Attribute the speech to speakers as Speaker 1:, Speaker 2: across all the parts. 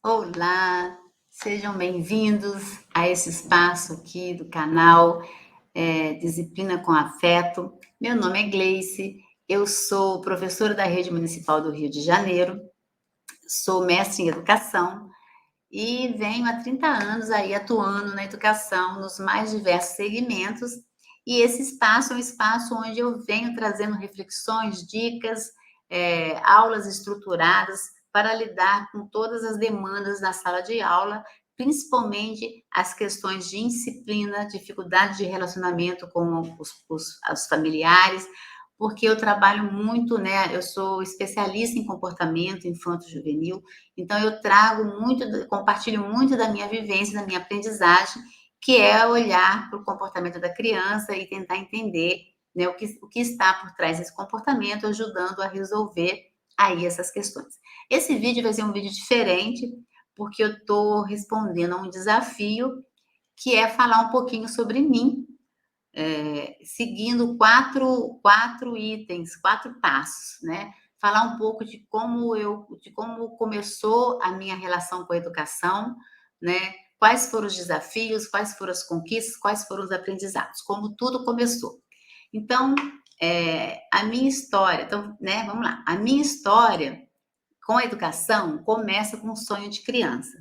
Speaker 1: Olá, sejam bem-vindos a esse espaço aqui do canal Disciplina com Afeto. Meu nome é Gleice, eu sou professora da Rede Municipal do Rio de Janeiro, sou mestre em educação e venho há 30 anos aí atuando na educação nos mais diversos segmentos. E esse espaço é um espaço onde eu venho trazendo reflexões, dicas, aulas estruturadas para lidar com todas as demandas da sala de aula, principalmente as questões de disciplina, dificuldade de relacionamento com os familiares, porque eu trabalho muito, né? Eu sou especialista em comportamento infanto-juvenil, então eu trago muito, compartilho muito da minha vivência, da minha aprendizagem, que é olhar para o comportamento da criança e tentar entender, né, o que está por trás desse comportamento, ajudando a resolver aí essas questões. Esse vídeo vai ser um vídeo diferente, porque eu estou respondendo a um desafio que é falar um pouquinho sobre mim, seguindo quatro itens, quatro passos, né? Falar um pouco de como começou a minha relação com a educação, né? Quais foram os desafios, quais foram as conquistas, quais foram os aprendizados, como tudo começou. Então, a minha história, então, né? Vamos lá. A minha história com a educação começa com um sonho de criança.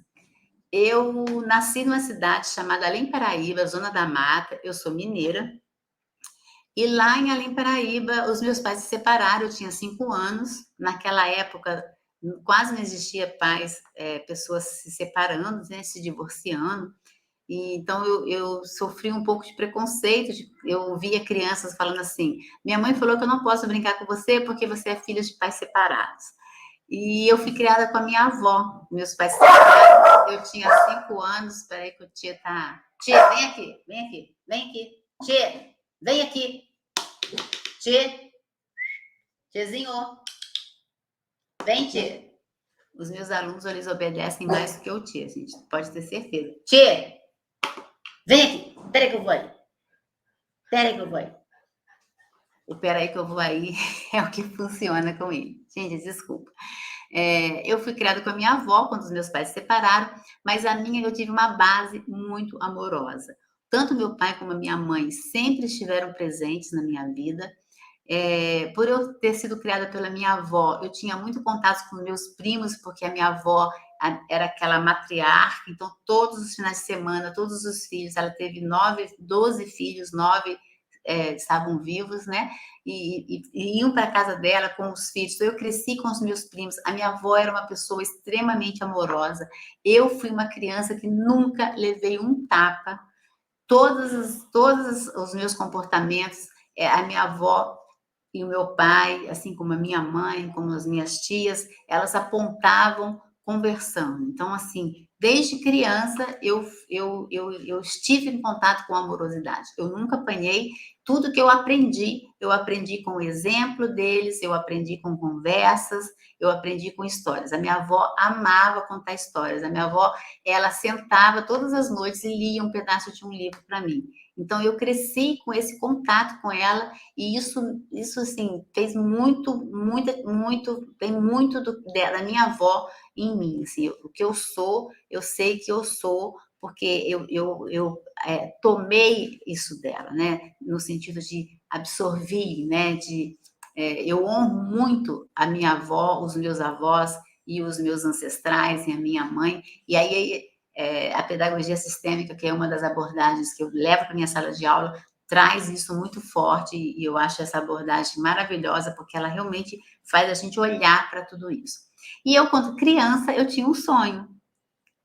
Speaker 1: Eu nasci numa cidade chamada Além Paraíba, Zona da Mata. Eu sou mineira. E lá em Além Paraíba, os meus pais se separaram, eu tinha 5 anos. Naquela época, quase não existia pais, pessoas se separando, né, se divorciando. E, então, eu sofri um pouco de preconceito. Eu via crianças falando assim: minha mãe falou que eu não posso brincar com você porque você é filha de pais separados. E eu fui criada com a minha avó. Meus pais se separaram, eu tinha 5 anos. Espera aí que o tia tá. Tia, vem aqui, vem aqui, vem aqui. Tia, vem aqui. Tchê, tchezinho, vem, tchê. Os meus alunos, eles obedecem mais do que o tchê, gente, pode ter certeza. Tchê, vem aqui, peraí que eu vou aí. Peraí que eu vou aí. O peraí que eu vou aí é o que funciona com ele. Gente, desculpa. Eu fui criada com a minha avó quando os meus pais se separaram, mas eu tive uma base muito amorosa. Tanto meu pai como a minha mãe sempre estiveram presentes na minha vida. Por eu ter sido criada pela minha avó, eu tinha muito contato com meus primos, porque a minha avó era aquela matriarca, então todos os finais de semana, todos os filhos, ela teve 12 filhos, 9 estavam vivos, né? E iam para a casa dela com os filhos. Então, eu cresci com os meus primos. A minha avó era uma pessoa extremamente amorosa. Eu fui uma criança que nunca levei um tapa. Todos os meus comportamentos, a minha avó e o meu pai, assim como a minha mãe, como as minhas tias, elas apontavam conversando. Então, assim, desde criança eu estive em contato com a amorosidade. Eu nunca apanhei. Tudo que eu aprendi com o exemplo deles, eu aprendi com conversas, eu aprendi com histórias. A minha avó amava contar histórias. A minha avó, ela sentava todas as noites e lia um pedaço de um livro para mim. Então, eu cresci com esse contato com ela e isso assim, fez tem muito da minha avó em mim. Assim, o que eu sou, eu sei que eu sou, porque tomei isso dela, né? No sentido de absorver, né? Eu honro muito a minha avó, os meus avós e os meus ancestrais e a minha mãe. E aí a pedagogia sistêmica, que é uma das abordagens que eu levo para minha sala de aula, traz isso muito forte e eu acho essa abordagem maravilhosa porque ela realmente faz a gente olhar para tudo isso. E eu, quando criança, eu tinha um sonho.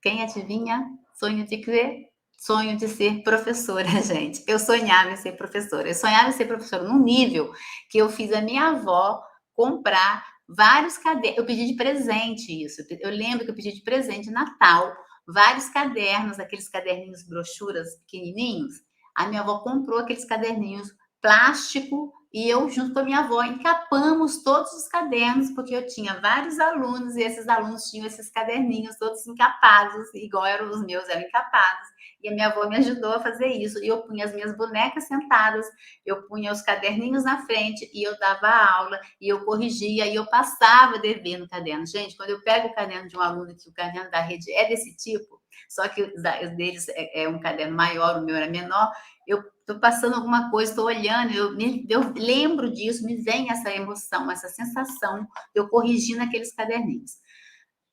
Speaker 1: Quem adivinha? Sonho de quê? Sonho de ser professora, gente. Eu sonhava em ser professora. Eu sonhava em ser professora num nível que eu fiz a minha avó comprar vários cadernos. Eu pedi de presente isso. Eu lembro que eu pedi de presente de Natal vários cadernos, aqueles caderninhos brochuras pequenininhos. A minha avó comprou aqueles caderninhos plástico e eu, junto com a minha avó, encapamos todos os cadernos, porque eu tinha vários alunos, e esses alunos tinham esses caderninhos todos encapados, igual eram os meus, eram encapados. E a minha avó me ajudou a fazer isso. E eu punha as minhas bonecas sentadas, eu punha os caderninhos na frente, e eu dava aula, e eu corrigia, e eu passava dever no caderno. Gente, quando eu pego o caderno de um aluno, que o caderno da rede é desse tipo, só que os deles é um caderno maior, o meu era menor, eu estou passando alguma coisa, estou olhando, eu lembro disso, me vem essa emoção, essa sensação de eu corrigindo aqueles caderninhos.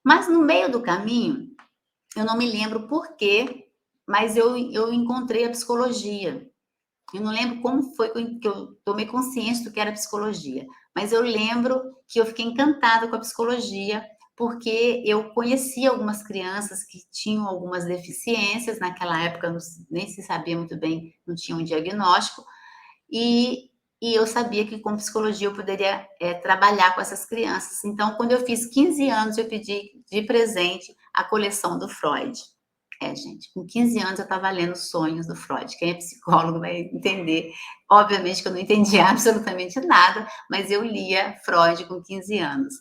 Speaker 1: Mas no meio do caminho, eu não me lembro por quê, mas eu encontrei a psicologia. Eu não lembro como foi que eu tomei consciência do que era psicologia, mas eu lembro que eu fiquei encantada com a psicologia, porque eu conhecia algumas crianças que tinham algumas deficiências, naquela época nem se sabia muito bem, não tinha um diagnóstico, e, e eu sabia que com psicologia eu poderia trabalhar com essas crianças. Então, quando eu fiz 15 anos, eu pedi de presente a coleção do Freud. Gente, com 15 anos eu estava lendo Sonhos do Freud. Quem é psicólogo vai entender. Obviamente que eu não entendia absolutamente nada, mas eu lia Freud com 15 anos.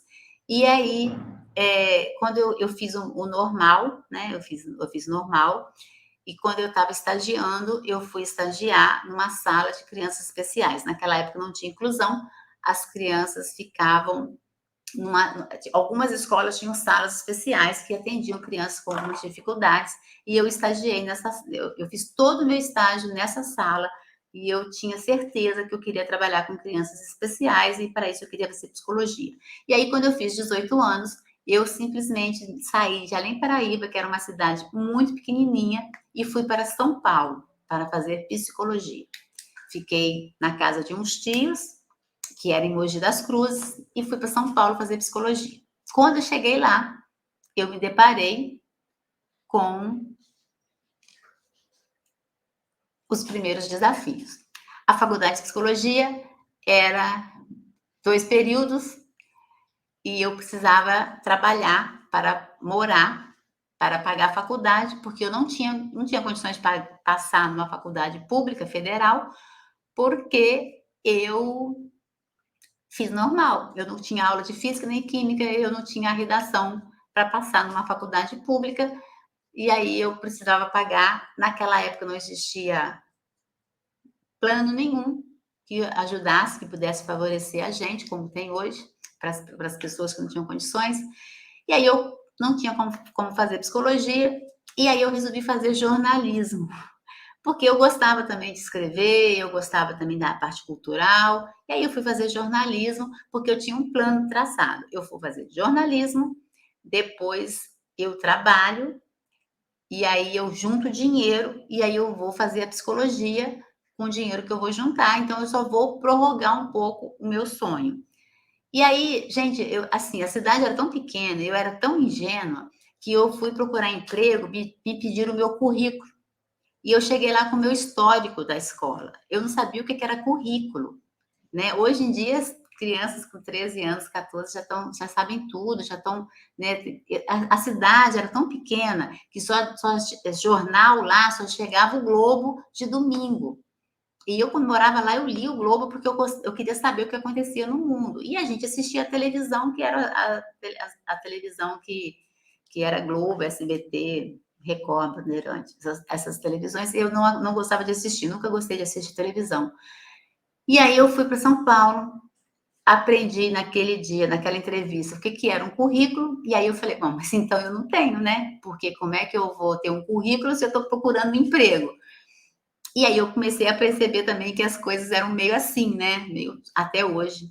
Speaker 1: E aí, quando eu fiz o normal, né? Eu fiz normal, e quando eu estava estagiando, eu fui estagiar numa sala de crianças especiais. Naquela época não tinha inclusão, as crianças ficavam algumas escolas tinham salas especiais que atendiam crianças com algumas dificuldades, e eu estagiei eu fiz todo o meu estágio nessa sala, e eu tinha certeza que eu queria trabalhar com crianças especiais, e para isso eu queria fazer psicologia. E aí, quando eu fiz 18 anos, eu simplesmente saí de Além Paraíba, que era uma cidade muito pequenininha, e fui para São Paulo para fazer psicologia. Fiquei na casa de uns tios, que era em Mogi das Cruzes, e fui para São Paulo fazer psicologia. Quando eu cheguei lá, eu me deparei com os primeiros desafios. A faculdade de psicologia era 2 períodos, e eu precisava trabalhar para morar, para pagar a faculdade, porque eu não tinha condições de passar numa faculdade pública federal, porque eu fiz normal. Eu não tinha aula de física nem química, eu não tinha a redação para passar numa faculdade pública, e aí eu precisava pagar. Naquela época não existia plano nenhum que ajudasse, que pudesse favorecer a gente, como tem hoje, para as pessoas que não tinham condições. E aí eu não tinha como fazer psicologia, e aí eu resolvi fazer jornalismo. Porque eu gostava também de escrever, eu gostava também da parte cultural, e aí eu fui fazer jornalismo, porque eu tinha um plano traçado. Eu vou fazer jornalismo, depois eu trabalho, e aí eu junto dinheiro, e aí eu vou fazer a psicologia com o dinheiro que eu vou juntar, então eu só vou prorrogar um pouco o meu sonho. E aí, gente, assim, a cidade era tão pequena, eu era tão ingênua, que eu fui procurar emprego, me pediram o meu currículo. E eu cheguei lá com o meu histórico da escola. Eu não sabia o que era currículo, né? Hoje em dia, as crianças com 13 anos, 14, já sabem tudo, já estão, né? A cidade era tão pequena que só jornal lá só chegava o Globo de domingo. E eu, quando morava lá, eu li o Globo porque eu queria saber o que acontecia no mundo. E a gente assistia a televisão, que era a televisão que era Globo, SBT, Record, Bandeirantes, essas televisões. Eu não gostava de assistir, nunca gostei de assistir televisão. E aí eu fui para São Paulo, aprendi naquele dia, naquela entrevista, o que era um currículo, e aí eu falei, bom, mas então eu não tenho, né? Porque como é que eu vou ter um currículo se eu estou procurando um emprego? E aí eu comecei a perceber também que as coisas eram meio assim, né? Meio até hoje.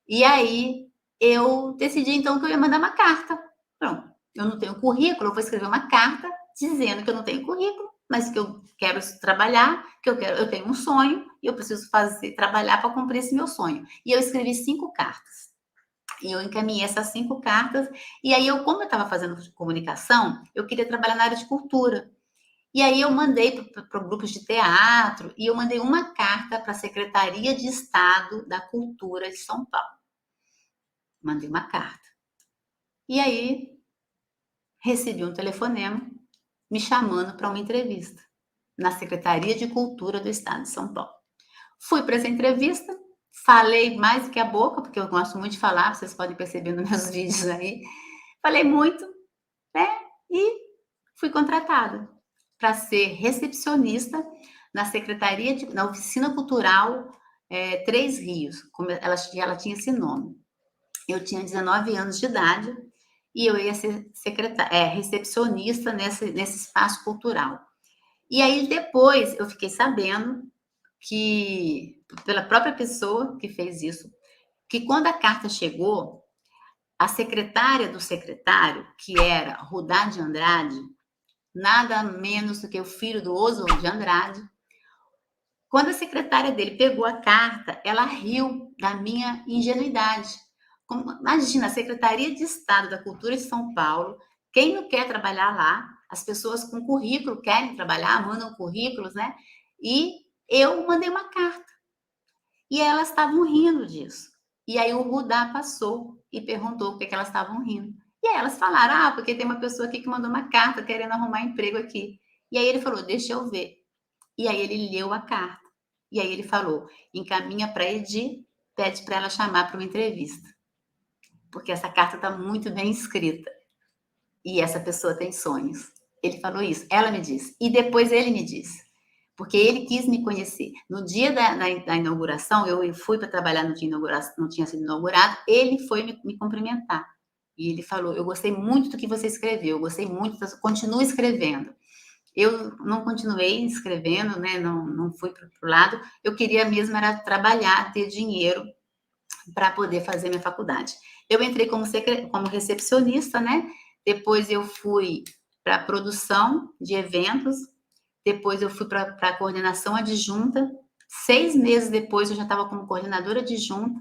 Speaker 1: E aí eu decidi então que eu ia mandar uma carta. Pronto, eu não tenho currículo, eu vou escrever uma carta dizendo que eu não tenho currículo, mas que eu quero trabalhar, eu tenho um sonho e eu preciso trabalhar para cumprir esse meu sonho. E eu escrevi 5 cartas. E eu encaminhei essas 5 cartas, e aí como eu estava fazendo comunicação, eu queria trabalhar na área de cultura. E aí eu mandei para grupos de teatro, e eu mandei uma carta para a Secretaria de Estado da Cultura de São Paulo. Mandei uma carta. E aí recebi um telefonema me chamando para uma entrevista na Secretaria de Cultura do Estado de São Paulo. Fui para essa entrevista, falei mais do que a boca, porque eu gosto muito de falar, vocês podem perceber nos meus vídeos aí. Falei muito, né, e fui contratada para ser recepcionista na secretaria na oficina cultural, Três Rios, como ela tinha esse nome. Eu tinha 19 anos de idade e eu ia ser recepcionista nesse espaço cultural. E aí depois eu fiquei sabendo que, pela própria pessoa que fez isso, que quando a carta chegou, a secretária do secretário, que era Rudá de Andrade, nada menos do que o filho do Oswald de Andrade, quando a secretária dele pegou a carta, ela riu da minha ingenuidade. Imagina, a Secretaria de Estado da Cultura de São Paulo, quem não quer trabalhar lá? As pessoas com currículo querem trabalhar, mandam currículos, né? E eu mandei uma carta. E elas estavam rindo disso. E aí o Rudá passou e perguntou por que elas estavam rindo. E aí elas falaram, porque tem uma pessoa aqui que mandou uma carta querendo arrumar emprego aqui. E aí ele falou, deixa eu ver. E aí ele leu a carta. E aí ele falou, encaminha para a Edi, pede para ela chamar para uma entrevista. Porque essa carta está muito bem escrita. E essa pessoa tem sonhos. Ele falou isso, ela me disse. E depois ele me disse. Porque ele quis me conhecer. No dia da inauguração, eu fui para trabalhar no dia inauguração, não tinha sido inaugurado, ele foi me cumprimentar. E ele falou, eu gostei muito do que você escreveu, eu gostei muito, continue escrevendo. Eu não continuei escrevendo, né? Não fui para o lado. Eu queria mesmo era trabalhar, ter dinheiro para poder fazer minha faculdade. Eu entrei como recepcionista, né? Depois eu fui para a produção de eventos, depois eu fui para a coordenação adjunta. 6 meses depois eu já estava como coordenadora adjunta.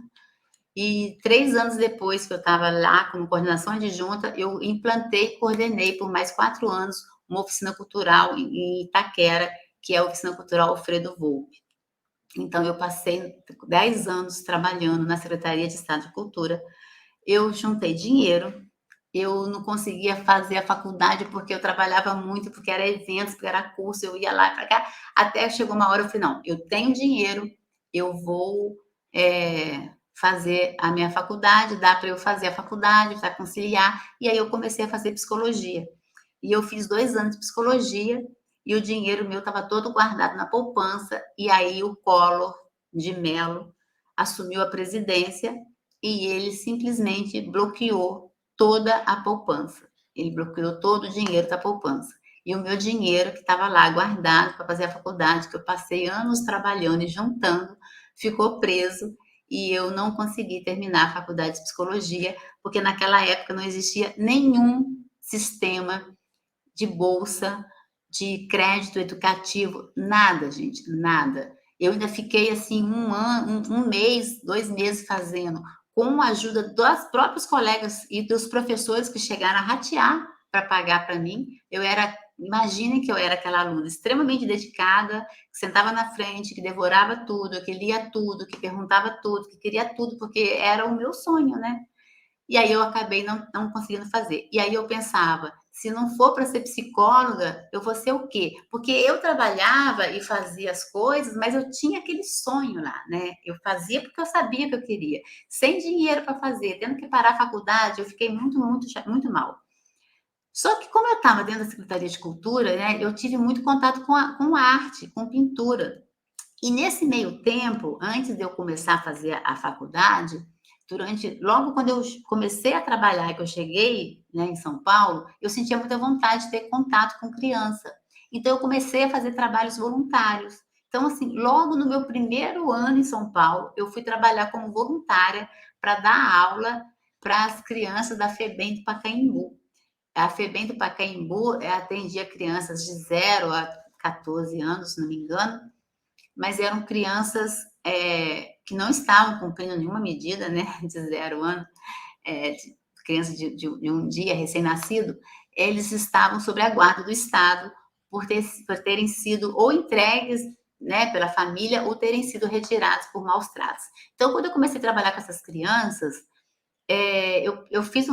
Speaker 1: E 3 anos depois que eu estava lá como coordenação adjunta, eu implantei e coordenei por mais 4 anos uma oficina cultural em Itaquera, que é a Oficina Cultural Alfredo Volpi. Então, eu passei 10 anos trabalhando na Secretaria de Estado de Cultura. Eu juntei dinheiro, eu não conseguia fazer a faculdade porque eu trabalhava muito, porque era eventos, porque era curso, eu ia lá para cá. Até chegou uma hora eu falei, não, eu tenho dinheiro, eu vou fazer a minha faculdade, dá para eu fazer a faculdade, para conciliar. E aí eu comecei a fazer psicologia. E eu fiz 2 anos de psicologia e o dinheiro meu estava todo guardado na poupança. E aí o Collor de Mello assumiu a presidência e ele simplesmente bloqueou toda a poupança. Ele bloqueou todo o dinheiro da poupança. E o meu dinheiro, que estava lá guardado para fazer a faculdade, que eu passei anos trabalhando e juntando, ficou preso e eu não consegui terminar a faculdade de psicologia, porque naquela época não existia nenhum sistema de bolsa, de crédito educativo, nada, gente, nada. Eu ainda fiquei assim um mês, 2 meses fazendo, com a ajuda dos próprios colegas e dos professores que chegaram a ratear para pagar para mim. Imaginem que eu era aquela aluna extremamente dedicada, que sentava na frente, que devorava tudo, que lia tudo, que perguntava tudo, que queria tudo, porque era o meu sonho, né? E aí eu acabei não conseguindo fazer. E aí eu pensava, se não for para ser psicóloga, eu vou ser o quê? Porque eu trabalhava e fazia as coisas, mas eu tinha aquele sonho lá, né? Eu fazia porque eu sabia que eu queria. Sem dinheiro para fazer, tendo que parar a faculdade, eu fiquei muito, muito, muito mal. Só que como eu estava dentro da Secretaria de Cultura, né, eu tive muito contato com arte, com pintura. E nesse meio tempo, antes de eu começar a fazer a faculdade, logo quando eu comecei a trabalhar, que eu cheguei, né, em São Paulo, eu sentia muita vontade de ter contato com criança. Então eu comecei a fazer trabalhos voluntários. Então assim, logo no meu primeiro ano em São Paulo, eu fui trabalhar como voluntária para dar aula para as crianças da FEBEM do Pacaembu. A FEBEM do Pacaembu atendia crianças de 0 a 14 anos, se não me engano, mas eram crianças que não estavam cumprindo nenhuma medida, né, de 0 ano, criança de um dia recém-nascido, eles estavam sob a guarda do Estado por terem sido ou entregues, né, pela família ou terem sido retirados por maus tratos. Então, quando eu comecei a trabalhar com essas crianças, eu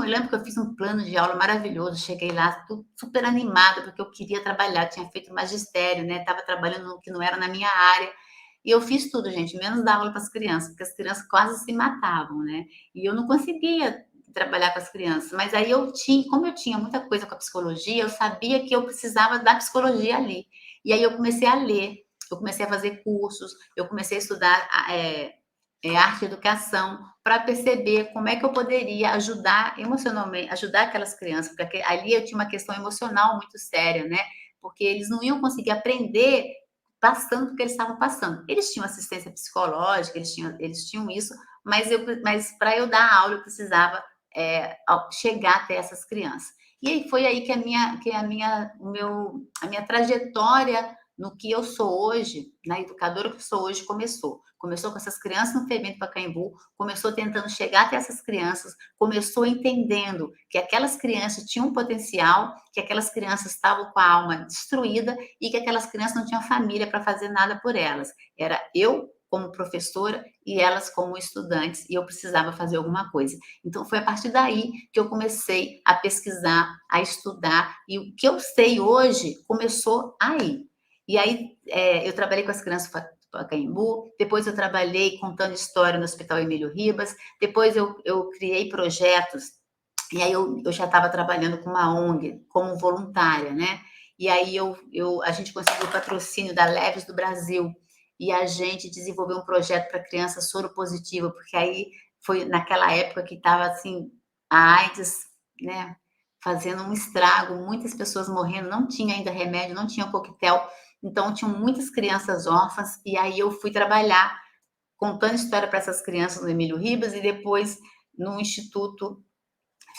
Speaker 1: lembro que eu fiz um plano de aula maravilhoso, cheguei lá super animada, porque eu queria trabalhar, tinha feito magistério, né, estava trabalhando no que não era na minha área, E eu fiz tudo, gente, menos dar aula para as crianças, porque as crianças quase se matavam, né. E eu não conseguia trabalhar com as crianças, mas aí eu tinha como eu tinha muita coisa com a psicologia, eu sabia que eu precisava da psicologia ali. E aí eu comecei a ler, eu comecei a fazer cursos, eu comecei a estudar arte e educação, para perceber como é que eu poderia ajudar emocionalmente, ajudar aquelas crianças, porque ali eu tinha uma questão emocional muito séria, né? Porque eles não iam conseguir aprender passando o que eles estavam passando. Eles tinham assistência psicológica, eles tinham isso, mas para eu dar aula eu precisava chegar até essas crianças. E aí foi aí a minha trajetória no que eu sou hoje, na educadora que eu sou hoje, começou. Começou com essas crianças no Fermento Pacaembu, começou tentando chegar até essas crianças, começou entendendo que aquelas crianças tinham um potencial, que aquelas crianças estavam com a alma destruída e que aquelas crianças não tinham família para fazer nada por elas. Era eu como professora e elas como estudantes, e eu precisava fazer alguma coisa. Então foi a partir daí que eu comecei a pesquisar, a estudar, e o que eu sei hoje começou aí. E aí, eu trabalhei com as crianças do Pacaembu, depois eu trabalhei contando história no Hospital Emílio Ribas, depois eu criei projetos, e aí eu já estava trabalhando com uma ONG como voluntária, né? E aí a gente conseguiu o patrocínio da Leves do Brasil, e a gente desenvolveu um projeto para criança soropositiva, porque aí foi naquela época que estava assim, a AIDS, né? Fazendo um estrago, muitas pessoas morrendo, não tinha ainda remédio, não tinha coquetel, então, tinham muitas crianças órfãs, e aí eu fui trabalhar contando história para essas crianças no Emílio Ribas e depois no Instituto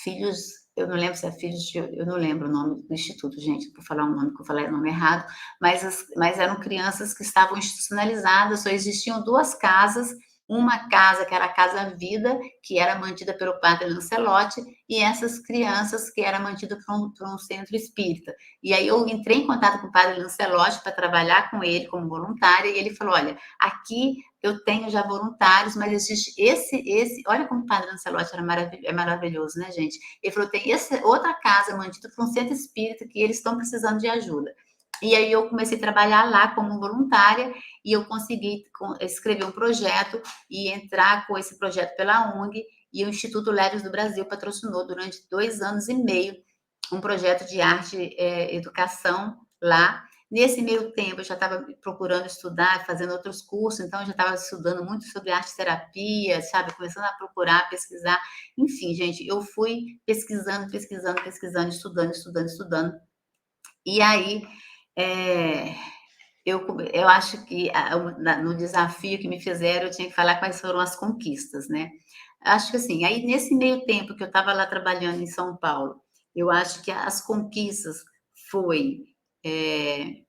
Speaker 1: Filhos, eu não lembro se é Filhos de, eu não lembro o nome do instituto, gente, por falar um nome que eu falei o nome errado, mas eram crianças que estavam institucionalizadas, só existiam duas casas, uma casa que era a Casa Vida, que era mantida pelo padre Lancelotti, e essas crianças que era mantida por um centro espírita. E aí eu entrei em contato com o padre Lancelotti para trabalhar com ele como voluntária, e ele falou: olha, aqui eu tenho já voluntários, mas existe olha como o padre Lancelotti é maravilhoso, né, gente? Ele falou: tem outra casa mantida por um centro espírita que eles estão precisando de ajuda. E aí eu comecei a trabalhar lá como voluntária e eu consegui escrever um projeto e entrar com esse projeto pela ONG, e o Instituto Leves do Brasil patrocinou durante 2 anos e meio um projeto de arte e educação lá. Nesse meio tempo, eu já estava procurando estudar, fazendo outros cursos, então eu já estava estudando muito sobre arte-terapia, sabe? Começando a procurar, pesquisar. Enfim, gente, eu fui pesquisando, pesquisando, pesquisando, estudando, estudando, estudando. E aí, é, eu acho que no desafio que me fizeram, eu tinha que falar quais foram as conquistas, né? Acho que assim, aí nesse meio tempo que eu estava lá trabalhando em São Paulo, eu acho que as conquistas foi é,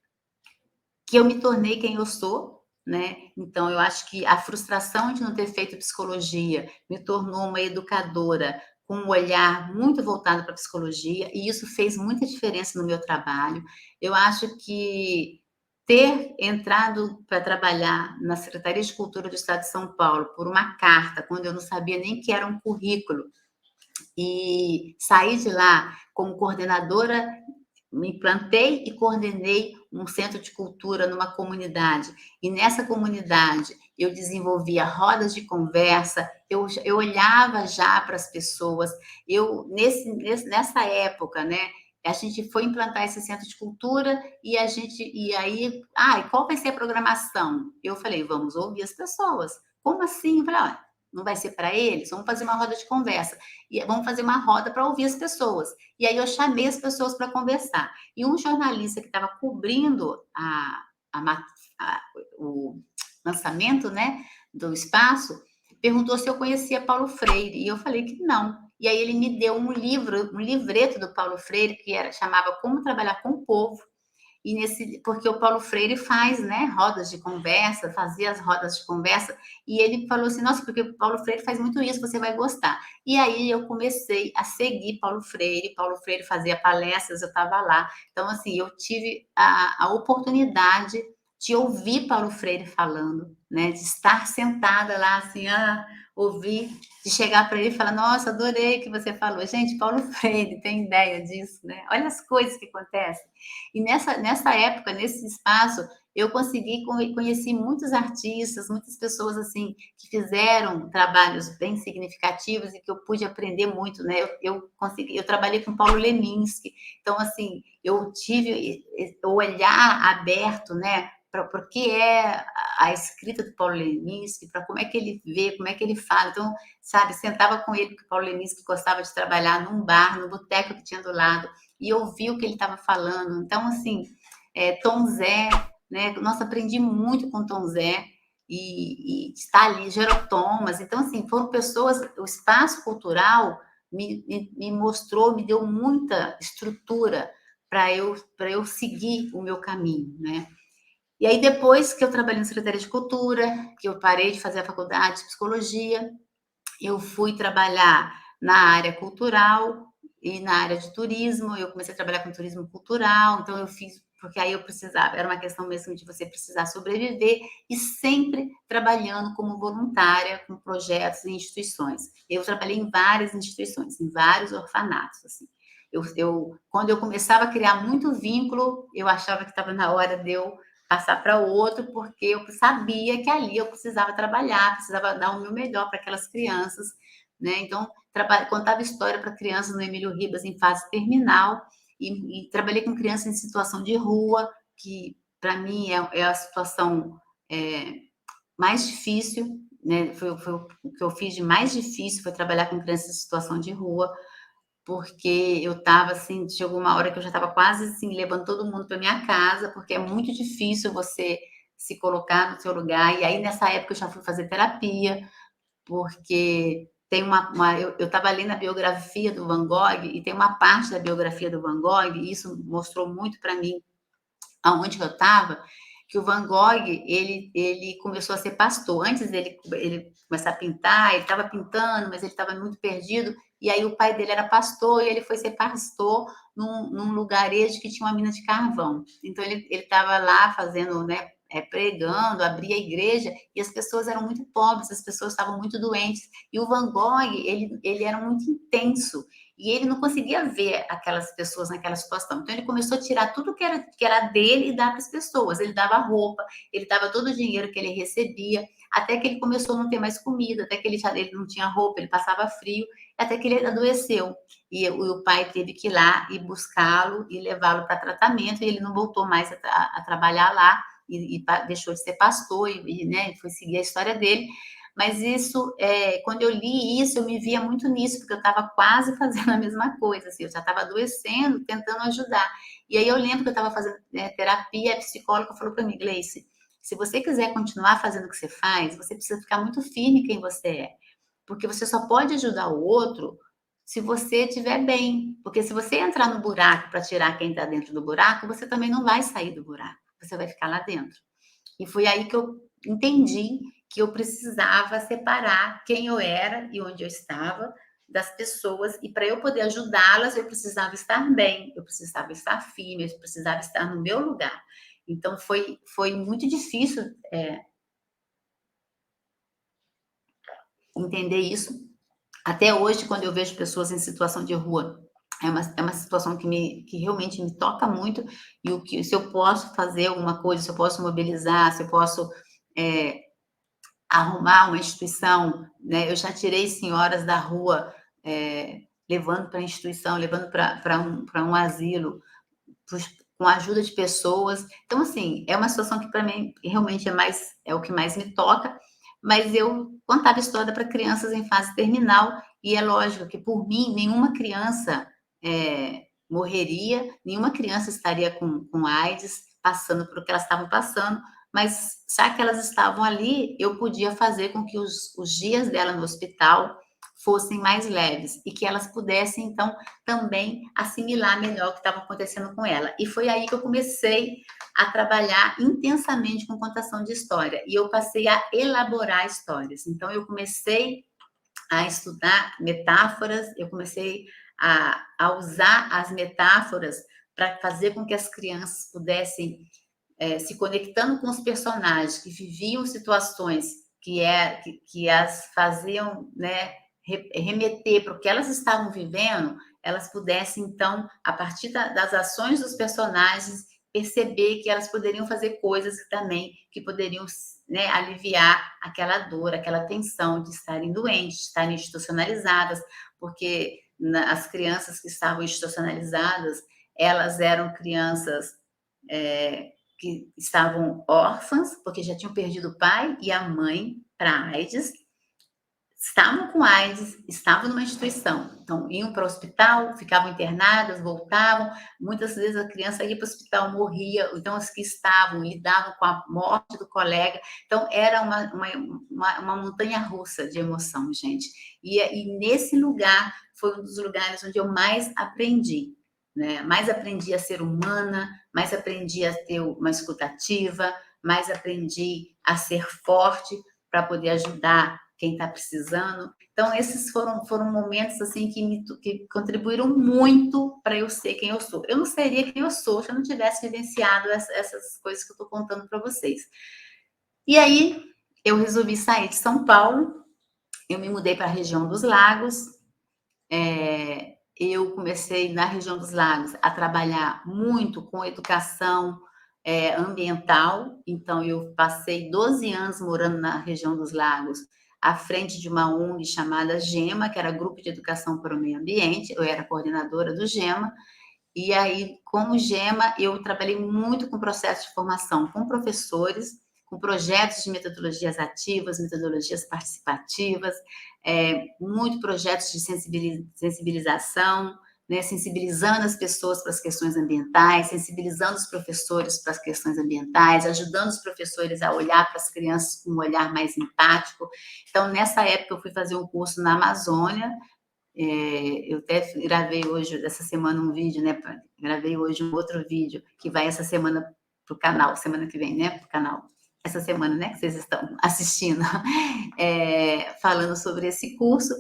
Speaker 1: que eu me tornei quem eu sou, né? Então, eu acho que a frustração de não ter feito psicologia me tornou uma educadora com um olhar muito voltado para a psicologia, e isso fez muita diferença no meu trabalho. Eu acho que ter entrado para trabalhar na Secretaria de Cultura do Estado de São Paulo por uma carta, quando eu não sabia nem que era um currículo, e sair de lá como coordenadora, me plantei e coordenei um centro de cultura numa comunidade. E nessa comunidade eu desenvolvia rodas de conversa, eu olhava já para as pessoas. Nessa época, né? A gente foi implantar esse centro de cultura e aí, e qual vai ser a programação? Eu falei, vamos ouvir as pessoas. Como assim? Eu falei, não vai ser para eles? Vamos fazer uma roda de conversa. E vamos fazer uma roda para ouvir as pessoas. E aí eu chamei as pessoas para conversar. E um jornalista que estava cobrindo o lançamento, né, do espaço, perguntou se eu conhecia Paulo Freire, e eu falei que não. E aí ele me deu um livro, um livreto do Paulo Freire, chamava Como Trabalhar com o Povo, porque o Paulo Freire faz, né, rodas de conversa, fazia as rodas de conversa, e ele falou assim, nossa, porque o Paulo Freire faz muito isso, você vai gostar. E aí eu comecei a seguir Paulo Freire fazia palestras, eu estava lá. Então, assim, eu tive a oportunidade de ouvir Paulo Freire falando, né, de estar sentada lá, assim, ouvir, de chegar para ele e falar, nossa, adorei que você falou. Gente, Paulo Freire tem ideia disso, né? Olha as coisas que acontecem. E nessa época, nesse espaço, eu consegui conheci muitos artistas, muitas pessoas, assim, que fizeram trabalhos bem significativos e que eu pude aprender muito, né. Eu trabalhei com Paulo Leminski, então, assim, eu tive o olhar aberto, né, para o que é a escrita do Paulo Leminski, para como é que ele vê, como é que ele fala. Então, sabe, sentava com ele, porque o Paulo Leminski gostava de trabalhar num bar, no boteco que tinha do lado, e ouvia o que ele estava falando. Então, assim, Tom Zé, né? Nossa, aprendi muito com Tom Zé e está ali, Gerald Thomas. Então, assim, foram pessoas, o espaço cultural me mostrou, me deu muita estrutura para eu seguir o meu caminho, né? E aí, depois que eu trabalhei na Secretaria de Cultura, que eu parei de fazer a faculdade de psicologia, eu fui trabalhar na área cultural e na área de turismo. Eu comecei a trabalhar com turismo cultural, então eu fiz, porque aí eu precisava, era uma questão mesmo de você precisar sobreviver e sempre trabalhando como voluntária com projetos e instituições. Eu trabalhei em várias instituições, em vários orfanatos, assim. Quando eu começava a criar muito vínculo, eu achava que estava na hora de eu passar para outro, porque eu sabia que ali eu precisava trabalhar, precisava dar o meu melhor para aquelas crianças, né? Então, contava história para crianças no Emílio Ribas em fase terminal, e trabalhei com crianças em situação de rua, que para mim é a situação é, mais difícil, né? Foi o que eu fiz de mais difícil, foi trabalhar com crianças em situação de rua, porque eu estava assim, chegou uma hora que eu já estava quase assim, levando todo mundo para minha casa, porque é muito difícil você se colocar no seu lugar. E aí, nessa época, eu já fui fazer terapia, porque tem eu estava lendo a biografia do Van Gogh, e tem uma parte da biografia do Van Gogh, e isso mostrou muito para mim aonde eu estava, que o Van Gogh, ele começou a ser pastor. Antes dele ele começar a pintar, ele estava pintando, mas ele estava muito perdido, e aí o pai dele era pastor, e ele foi ser pastor num lugarejo que tinha uma mina de carvão. Então ele estava lá fazendo, né, pregando, abria a igreja, e as pessoas eram muito pobres, as pessoas estavam muito doentes, e o Van Gogh, ele era muito intenso, e ele não conseguia ver aquelas pessoas naquela situação. Então, ele começou a tirar tudo que era dele e dar para as pessoas. Ele dava roupa, ele dava todo o dinheiro que ele recebia, até que ele começou a não ter mais comida, até que ele não tinha roupa, ele passava frio, até que ele adoeceu. E o pai teve que ir lá e buscá-lo e levá-lo para tratamento, e ele não voltou mais a trabalhar lá, e deixou de ser pastor, né, foi seguir a história dele. Mas isso, quando eu li isso, eu me via muito nisso, porque eu estava quase fazendo a mesma coisa, assim, eu já estava adoecendo, tentando ajudar. E aí eu lembro que eu estava fazendo terapia, a psicóloga falou para mim, Gleice, se você quiser continuar fazendo o que você faz, você precisa ficar muito firme em quem você é, porque você só pode ajudar o outro se você estiver bem, porque se você entrar no buraco para tirar quem está dentro do buraco, você também não vai sair do buraco, você vai ficar lá dentro. E foi aí que eu entendi que eu precisava separar quem eu era e onde eu estava das pessoas, e para eu poder ajudá-las, eu precisava estar bem, eu precisava estar firme, eu precisava estar no meu lugar. Então foi muito difícil entender isso. Até hoje, quando eu vejo pessoas em situação de rua, é uma situação que realmente me toca muito, e o que, se eu posso fazer alguma coisa, se eu posso mobilizar, se eu posso é, arrumar uma instituição, né? Eu já tirei senhoras da rua, levando para a instituição, levando para um asilo, com a ajuda de pessoas. Então, assim, é uma situação que para mim realmente é o que mais me toca, mas eu contava história para crianças em fase terminal, e é lógico que por mim nenhuma criança morreria, nenhuma criança estaria com AIDS, passando por o que elas estavam passando, mas já que elas estavam ali, eu podia fazer com que os dias dela no hospital fossem mais leves, e que elas pudessem, então, também assimilar melhor o que estava acontecendo com ela. E foi aí que eu comecei a trabalhar intensamente com contação de história, e eu passei a elaborar histórias. Então, eu comecei a estudar metáforas, eu comecei a usar as metáforas para fazer com que as crianças pudessem, se conectando com os personagens que viviam situações que as faziam, né, remeter para o que elas estavam vivendo, elas pudessem, então, a partir das ações dos personagens, perceber que elas poderiam fazer coisas também que poderiam, né, aliviar aquela dor, aquela tensão de estarem doentes, de estarem institucionalizadas, porque as crianças que estavam institucionalizadas, elas eram crianças que estavam órfãs, porque já tinham perdido o pai e a mãe para AIDS, estavam com AIDS, estavam numa instituição. Então, iam para o hospital, ficavam internadas, voltavam. Muitas vezes a criança ia para o hospital, morria. Então, as que estavam lidavam com a morte do colega. Então, era uma montanha russa de emoção, gente. E nesse lugar foi um dos lugares onde eu mais aprendi. Né? Mais aprendi a ser humana, mais aprendi a ter uma escutativa, mais aprendi a ser forte para poder ajudar quem está precisando. Então, esses foram momentos assim que contribuíram muito para eu ser quem eu sou. Eu não seria quem eu sou se eu não tivesse vivenciado essas coisas que eu estou contando para vocês. E aí, eu resolvi sair de São Paulo, eu me mudei para a região dos Lagos, eu comecei na região dos Lagos a trabalhar muito com educação ambiental, então eu passei 12 anos morando na região dos Lagos, à frente de uma ONG chamada GEMA, que era Grupo de Educação para o Meio Ambiente, eu era coordenadora do GEMA, e aí, com o GEMA, eu trabalhei muito com processo de formação com professores, com projetos de metodologias ativas, metodologias participativas, muito projetos de sensibilização, né, sensibilizando as pessoas para as questões ambientais, sensibilizando os professores para as questões ambientais, ajudando os professores a olhar para as crianças com um olhar mais empático. Então, nessa época, eu fui fazer um curso na Amazônia, eu até gravei hoje, essa semana, um vídeo, né? Gravei hoje um outro vídeo que vai essa semana para o canal, semana que vem, né? Para o canal. Essa semana, né? Que vocês estão assistindo, falando sobre esse curso.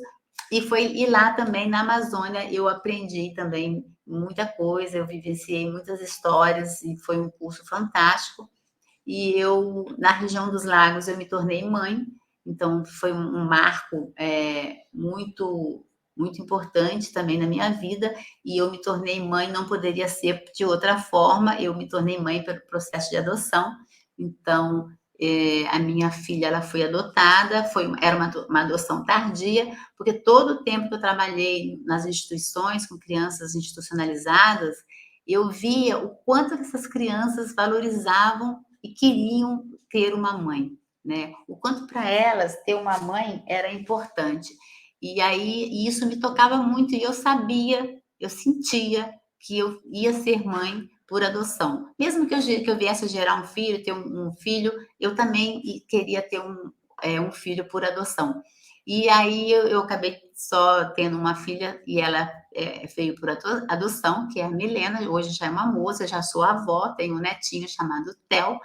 Speaker 1: E lá também, na Amazônia, eu aprendi também muita coisa, eu vivenciei muitas histórias e foi um curso fantástico. E eu, na região dos Lagos, eu me tornei mãe, então foi um marco muito importante também na minha vida, e eu me tornei mãe, não poderia ser de outra forma, eu me tornei mãe pelo processo de adoção, então a minha filha ela foi adotada, era uma adoção tardia, porque todo o tempo que eu trabalhei nas instituições com crianças institucionalizadas, eu via o quanto essas crianças valorizavam e queriam ter uma mãe, né? O quanto para elas ter uma mãe era importante. E aí isso me tocava muito e eu sabia, eu sentia que eu ia ser mãe por adoção. Mesmo que eu viesse a gerar um filho, ter um filho, eu também queria ter um filho por adoção. E aí eu acabei só tendo uma filha e ela veio por adoção, que é a Milena, hoje já é uma moça, já sou avó, tenho um netinho chamado Theo,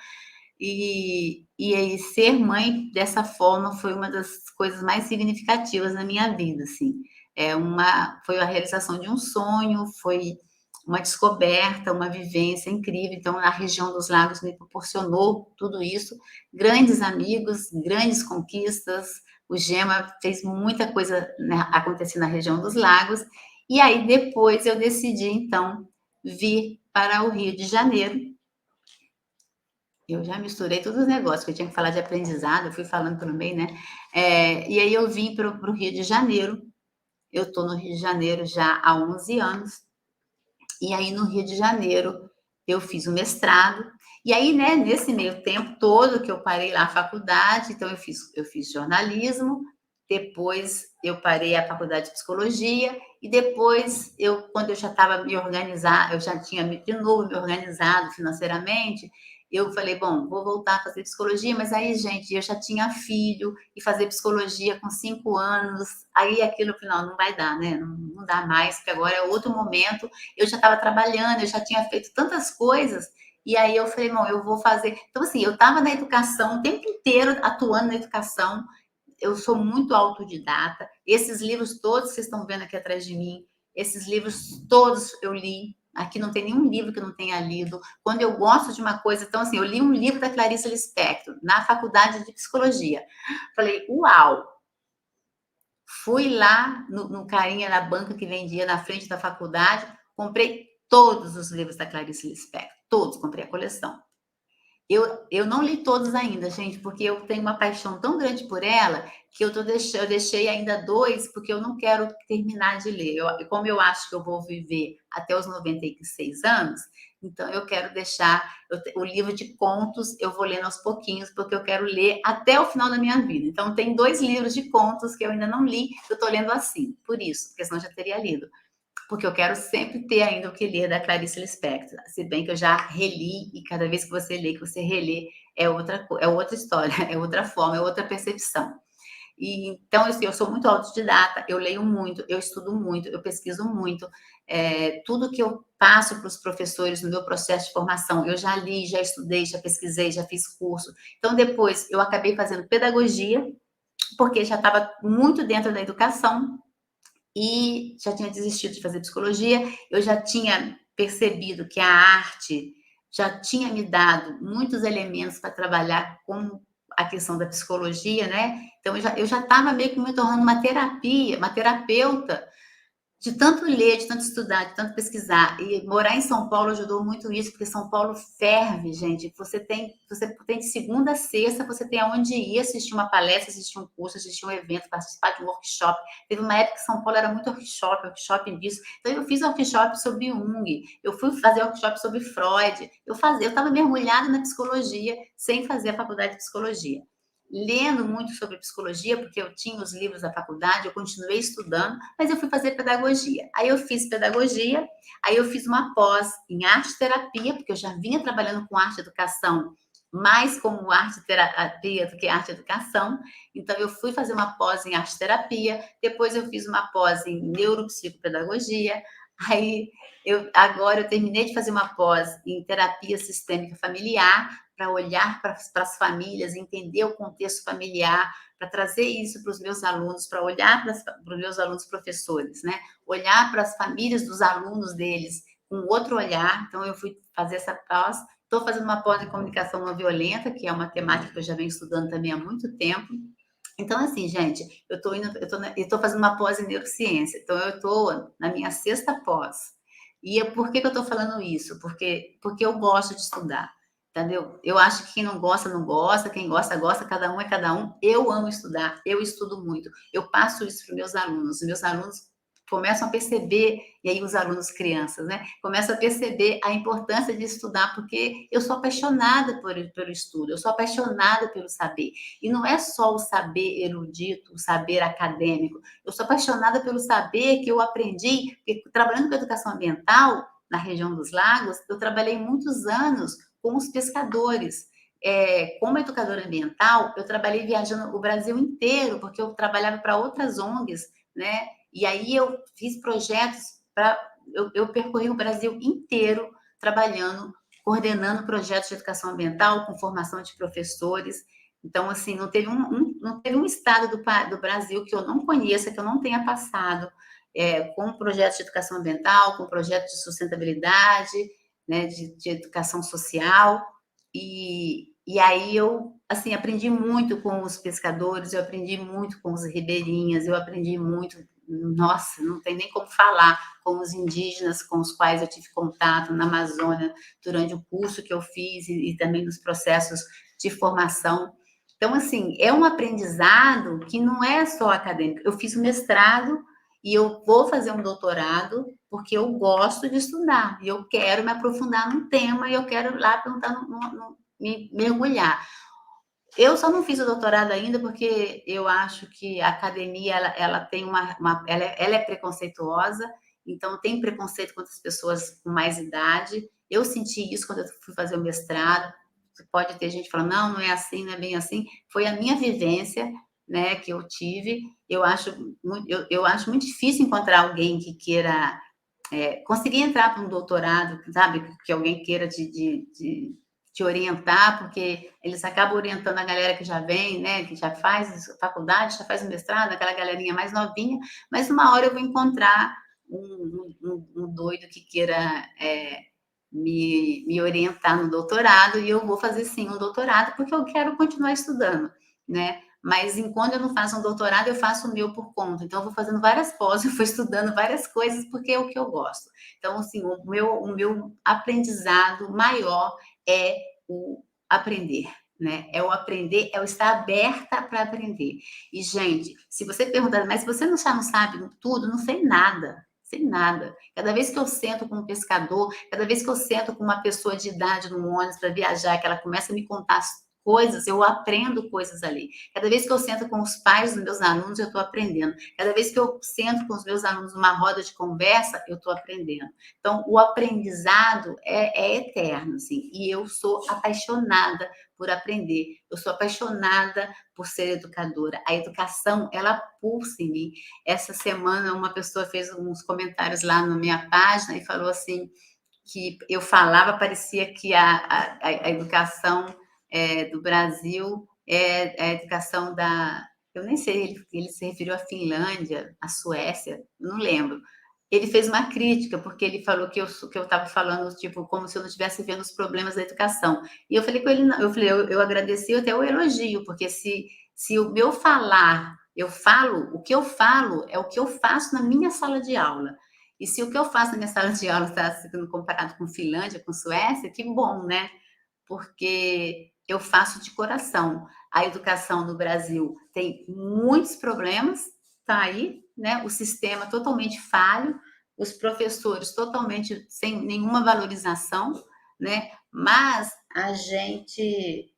Speaker 1: e aí ser mãe dessa forma foi uma das coisas mais significativas na minha vida, assim. Foi a realização de um sonho, foi uma descoberta, uma vivência incrível. Então, a região dos Lagos me proporcionou tudo isso, grandes amigos, grandes conquistas. O GEMA fez muita coisa, né, acontecer na região dos Lagos. E aí, depois, eu decidi, então, vir para o Rio de Janeiro. Eu já misturei todos os negócios, que eu tinha que falar de aprendizado, eu fui falando pelo meio, né? E aí eu vim para o Rio de Janeiro, eu estou no Rio de Janeiro já há 11 anos, e aí no Rio de Janeiro eu fiz o mestrado, e aí, né, nesse meio tempo todo que eu parei lá a faculdade, então eu fiz jornalismo, depois eu parei a faculdade de psicologia, e depois, quando eu já estava me organizar, eu já tinha de novo me organizado financeiramente, eu falei, bom, vou voltar a fazer psicologia, mas aí, gente, eu já tinha filho, e fazer psicologia com 5 anos, aí aquilo, no final, não vai dar, né? Não dá mais, porque agora é outro momento, eu já estava trabalhando, eu já tinha feito tantas coisas, e aí eu falei, bom, eu vou fazer... Então, assim, eu estava na educação, o tempo inteiro atuando na educação, eu sou muito autodidata, esses livros todos que vocês estão vendo aqui atrás de mim, esses livros todos eu li, aqui não tem nenhum livro que eu não tenha lido, quando eu gosto de uma coisa, então assim, eu li um livro da Clarice Lispector, na faculdade de psicologia, falei, uau, fui lá no carinha na banca que vendia na frente da faculdade, comprei todos os livros da Clarice Lispector, todos, comprei a coleção. Eu não li todos ainda, gente, porque eu tenho uma paixão tão grande por ela que eu deixei ainda 2, porque eu não quero terminar de ler. Como eu acho que eu vou viver até os 96 anos, então eu quero deixar o livro de contos, eu vou lendo aos pouquinhos, porque eu quero ler até o final da minha vida. Então, tem 2 livros de contos que eu ainda não li, eu estou lendo assim, por isso, porque senão eu já teria lido, porque eu quero sempre ter ainda o que ler da Clarice Lispector, se bem que eu já reli, e cada vez que você lê, que você relê, é outra história, é outra forma, é outra percepção. E, então, assim, eu sou muito autodidata, eu leio muito, eu estudo muito, eu pesquiso muito, tudo que eu passo para os professores no meu processo de formação, eu já li, já estudei, já pesquisei, já fiz curso. Então, depois, eu acabei fazendo pedagogia, porque já estava muito dentro da educação, e já tinha desistido de fazer psicologia, eu já tinha percebido que a arte já tinha me dado muitos elementos para trabalhar com a questão da psicologia, né? Então eu já estava meio que me tornando uma terapeuta de tanto ler, de tanto estudar, de tanto pesquisar. E morar em São Paulo ajudou muito isso, porque São Paulo ferve, gente. Você tem de segunda a sexta, você tem aonde ir assistir uma palestra, assistir um curso, assistir um evento, participar de um workshop. Teve uma época que São Paulo era muito workshop disso. Então, eu fiz workshop sobre Jung, eu fui fazer workshop sobre Freud. Eu estava mergulhada na psicologia, sem fazer a faculdade de psicologia, lendo muito sobre psicologia, porque eu tinha os livros da faculdade, eu continuei estudando, mas eu fui fazer pedagogia. Aí eu fiz pedagogia, aí eu fiz uma pós em arte-terapia, porque eu já vinha trabalhando com arte-educação, mais como arte-terapia do que arte-educação. Então, eu fui fazer uma pós em arte-terapia, depois eu fiz uma pós em neuropsicopedagogia, aí agora eu terminei de fazer uma pós em terapia sistêmica familiar, para olhar para as famílias, entender o contexto familiar, para trazer isso para os meus alunos, para olhar para os meus alunos professores, né? Olhar para as famílias dos alunos deles com outro olhar. Então, eu fui fazer essa pós. Estou fazendo uma pós em comunicação não violenta, que é uma temática que eu já venho estudando também há muito tempo. Então, assim, gente, eu estou fazendo uma pós em neurociência, então eu estou na minha sexta pós. E por que eu estou falando isso? Porque eu gosto de estudar, entendeu? Eu acho que quem não gosta, não gosta, quem gosta, gosta, cada um é cada um. Eu amo estudar, eu estudo muito, eu passo isso para os meus alunos começam a perceber, e aí os alunos crianças, né, começam a perceber a importância de estudar, porque eu sou apaixonada pelo estudo, eu sou apaixonada pelo saber. E não é só o saber erudito, o saber acadêmico, eu sou apaixonada pelo saber que eu aprendi, porque trabalhando com educação ambiental, na região dos lagos, eu trabalhei muitos anos com os pescadores. Como educadora ambiental, eu trabalhei viajando o Brasil inteiro, porque eu trabalhava para outras ONGs, né? E aí eu fiz projetos para. Eu percorri o Brasil inteiro trabalhando, coordenando projetos de educação ambiental, com formação de professores. Então, assim, não teve um estado do Brasil que eu não conheça, que eu não tenha passado com projetos de educação ambiental, com projetos de sustentabilidade, né, de educação social. E aí eu, assim, aprendi muito com os pescadores, eu aprendi muito com os ribeirinhas, eu aprendi muito, nossa, não tem nem como falar, com os indígenas com os quais eu tive contato na Amazônia durante o curso que eu fiz e também nos processos de formação. Então, assim, é um aprendizado que não é só acadêmico. Eu fiz o mestrado e eu vou fazer um doutorado porque eu gosto de estudar e eu quero me aprofundar num tema e eu quero lá perguntar, me mergulhar. Eu só não fiz o doutorado ainda porque eu acho que a academia ela tem ela é preconceituosa, então tem preconceito contra as pessoas com mais idade. Eu senti isso quando eu fui fazer o mestrado. Pode ter gente falando, não, não é assim, não é bem assim. Foi a minha vivência, né, que eu tive. Eu acho muito difícil encontrar alguém que queira conseguir entrar para um doutorado, sabe, que alguém queira te orientar, porque eles acabam orientando a galera que já vem, né, que já faz faculdade, já faz o mestrado, aquela galerinha mais novinha, mas uma hora eu vou encontrar um doido que queira me orientar no doutorado, e eu vou fazer sim um doutorado, porque eu quero continuar estudando, né? Mas enquanto eu não faço um doutorado, eu faço o meu por conta. Então, eu vou fazendo várias pós, eu vou estudando várias coisas, porque é o que eu gosto. Então, assim, o meu aprendizado maior é o aprender, né? É o aprender, é o estar aberta para aprender. E, gente, se você perguntar, mas você já não sabe tudo? Não sei nada. Sem nada. Cada vez que eu sento com um pescador, cada vez que eu sento com uma pessoa de idade no ônibus para viajar, que ela começa a me contar as coisas, eu aprendo coisas ali. Cada vez que eu sento com os pais dos meus alunos, eu estou aprendendo. Cada vez que eu sento com os meus alunos numa roda de conversa, eu estou aprendendo. Então, o aprendizado é eterno, assim, e eu sou apaixonada por aprender. Eu sou apaixonada por ser educadora. A educação, ela pulsa em mim. Essa semana, uma pessoa fez uns comentários lá na minha página e falou assim, que eu falava, parecia que a educação do Brasil é a educação da. Eu nem sei, ele se referiu à Finlândia, à Suécia, não lembro. Ele fez uma crítica, porque ele falou que eu estava falando, tipo, como se eu não estivesse vendo os problemas da educação. E eu falei com ele, não, eu falei, eu agradeci até o elogio, porque se o meu falar, eu falo, o que eu falo é o que eu faço na minha sala de aula. E se o que eu faço na minha sala de aula está sendo comparado com Finlândia, com Suécia, que bom, né? Porque eu faço de coração. A educação no Brasil tem muitos problemas, tá aí, né? O sistema totalmente falho, os professores totalmente sem nenhuma valorização, né? Mas a gente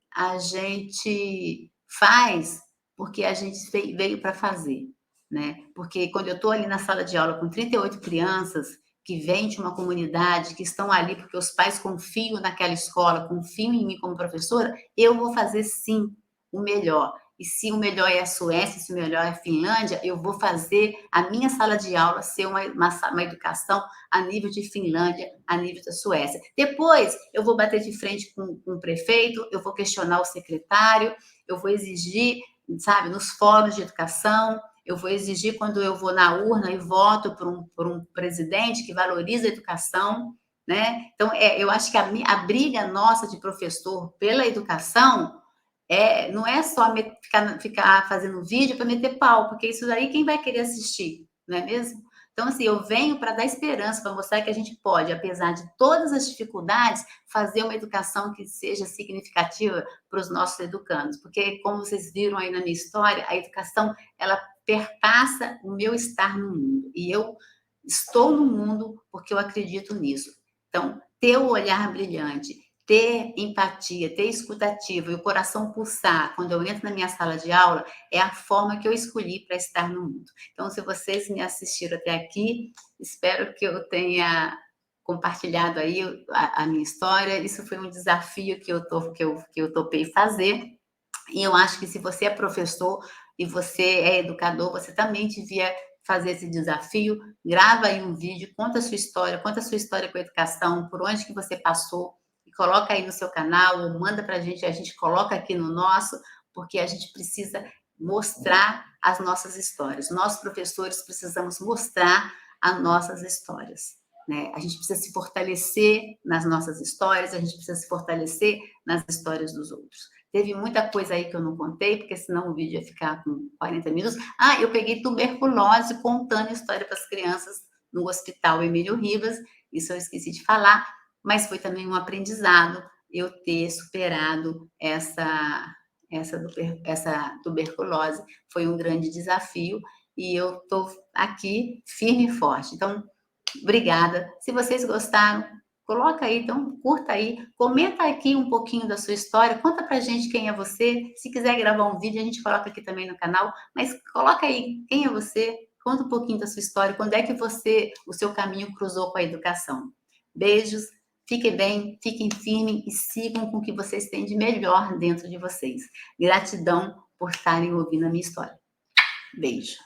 Speaker 1: faz porque a gente veio para fazer, né? Porque quando eu estou ali na sala de aula com 38 crianças que vêm de uma comunidade, que estão ali porque os pais confiam naquela escola, confiam em mim como professora, eu vou fazer sim o melhor. E se o melhor é a Suécia, se o melhor é a Finlândia, eu vou fazer a minha sala de aula ser uma educação a nível de Finlândia, a nível da Suécia. Depois, eu vou bater de frente com o prefeito, eu vou questionar o secretário, eu vou exigir, sabe, nos fóruns de educação, eu vou exigir quando eu vou na urna e voto por um presidente que valoriza a educação, né? Então, eu acho que a briga nossa de professor pela educação não é só ficar fazendo vídeo para meter pau, porque isso daí quem vai querer assistir, não é mesmo? Então, assim, eu venho para dar esperança, para mostrar que a gente pode, apesar de todas as dificuldades, fazer uma educação que seja significativa para os nossos educandos. Porque, como vocês viram aí na minha história, a educação, ela perpassa o meu estar no mundo. E eu estou no mundo porque eu acredito nisso. Então, ter o olhar brilhante, ter empatia, ter escutativa e o coração pulsar quando eu entro na minha sala de aula é a forma que eu escolhi para estar no mundo. Então, se vocês me assistiram até aqui, espero que eu tenha compartilhado aí a minha história. Isso foi um desafio que eu topei fazer. E eu acho que se você é professor e você é educador, você também devia fazer esse desafio. Grava aí um vídeo, conta a sua história com a educação, por onde que você passou, e coloca aí no seu canal, ou manda para a gente coloca aqui no nosso, porque a gente precisa mostrar as nossas histórias. Nós, professores, precisamos mostrar as nossas histórias, né? A gente precisa se fortalecer nas nossas histórias, a gente precisa se fortalecer nas histórias dos outros. Teve muita coisa aí que eu não contei, porque senão o vídeo ia ficar com 40 minutos. Ah, eu peguei tuberculose contando história para as crianças no Hospital Emílio Ribas, isso eu esqueci de falar, mas foi também um aprendizado eu ter superado essa tuberculose. Foi um grande desafio e eu estou aqui firme e forte. Então, obrigada. Se vocês gostaram, coloca aí, então curta aí, comenta aqui um pouquinho da sua história, conta pra gente quem é você. Se quiser gravar um vídeo, a gente coloca aqui também no canal, mas coloca aí quem é você, conta um pouquinho da sua história, quando é que o seu caminho cruzou com a educação. Beijos, fiquem bem, fiquem firmes e sigam com o que vocês têm de melhor dentro de vocês. Gratidão por estarem ouvindo a minha história. Beijo.